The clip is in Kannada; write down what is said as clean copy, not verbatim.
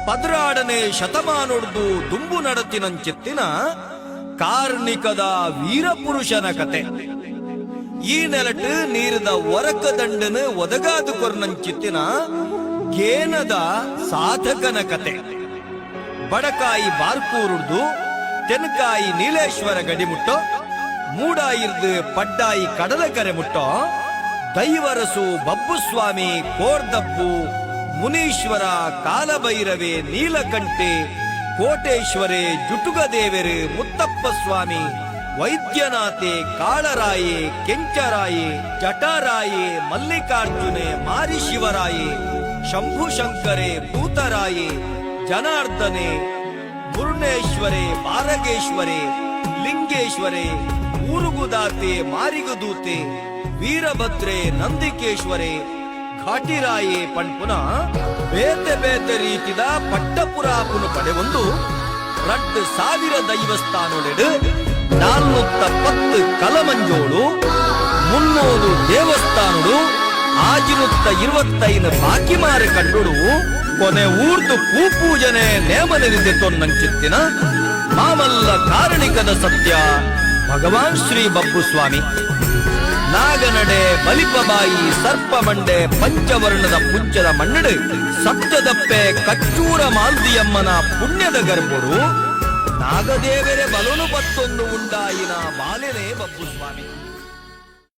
ಪದ್ರಾಡನೆ ಶತಮಾನೊಡ್ದು ದುಂಬು ನಡತಿನಂಚಿತ್ತಿನ ಕಾರ್ಣಿಕದ ವೀರಪುರುಷನ ಕತೆ. ಈ ನೆಲಟ್ ನೀರಿದ ಒರಕ ದಂಡನ ಒದಗಾದು ಕೊರ್ನಂಚಿತ್ತಿನ ಗೇನದ ಸಾಧಕನ ಕತೆ. ಬಡಕಾಯಿ ಬಾರ್ಕೂರುಡ್ದು ತೆನಕಾಯಿ ನೀಲೇಶ್ವರ ಗಡಿಮುಟ್ಟೋ, ಮೂಡಾಯಿರ್ದು ಪಡ್ಡಾಯಿ ಕಡಲಕರೆ ಮುಟ್ಟೋ, ದೈವರಸು ಬಬ್ಬುಸ್ವಾಮಿ ಕೋರ್ದಬ್ಬು ಮುನೀಶ್ವರ ಕಾಲಭೈರವೆ ನೀಲಕಂಠೆ ಕೋಟೇಶ್ವರೆ ಜುಟುಗದೇವೆರೆ ಮುತ್ತಪ್ಪ ಸ್ವಾಮಿ ವೈದ್ಯನಾಥೆ ಕಾಳರಾಯೆ ಕೆಂಚರಾಯೆ ಜಟಾರಾಯೆ ಮಲ್ಲಿಕಾರ್ಜುನೆ ಮಾರಿಶಿವರಾಯೆ ಶಂಭುಶಂಕರೆ ಭೂತರಾಯೆ ಜನಾರ್ದನೆ ಮುರುಣೇಶ್ವರೆ ಬಾರಗೇಶ್ವರೆ ಲಿಂಗೇಶ್ವರೆ ಊರುಗುದಾತೆ ಮಾರಿಗುದೂತೆ ವೀರಭದ್ರೆ ನಂದಿಕೇಶ್ವರೆ ಘಾಟಿರಾಯೆ ಪಣ್ಪುನ ಬೇತೆ ಬೇತೆ ರೀತಿದ ಪಟ್ಟಪುರಾಪುನು ಪಡೆವೊಂದು 2,000 ದೈವಸ್ಥಾನೊಳೆಡು 410 ಕಲಮಂಜೋಳು 300 ದೇವಸ್ಥಾನಡು 25 ಬಾಕಿ ಮಾರಿ ಕಂಡುಡು ಕೊನೆ ಊರ್ದು ಪೂಜನೆ ನೇಮನಿರಿದೆ ತೊನ್ನಂಚಿತ್ತಿನ ಮಾಮಲ್ಲ ಕಾರಣಿಕದ ಸತ್ಯ ಭಗವಾನ್ ಶ್ರೀ ಬಬ್ಬುಸ್ವಾಮಿ. ನಾಗನಡೆ ಬಲಿಪಬಾಯಿ ಸರ್ಪಮಂಡೆ ಪಂಚವರ್ಣದ ಪುಂಚದ ಮಣ್ಣಡು ಸಪ್ತದಪ್ಪೆ ಕಚ್ಚೂರ ಮಾಲ್ದಿಯಮ್ಮನ ಪುಣ್ಯದ ಗರ್ಭರು ನಾಗದೇವರೆ ಬಲನು 11 ಉಂಡಾಯಿನ ಬಾಲೆನೇ ಬಬ್ಬುಸ್ವಾಮಿ.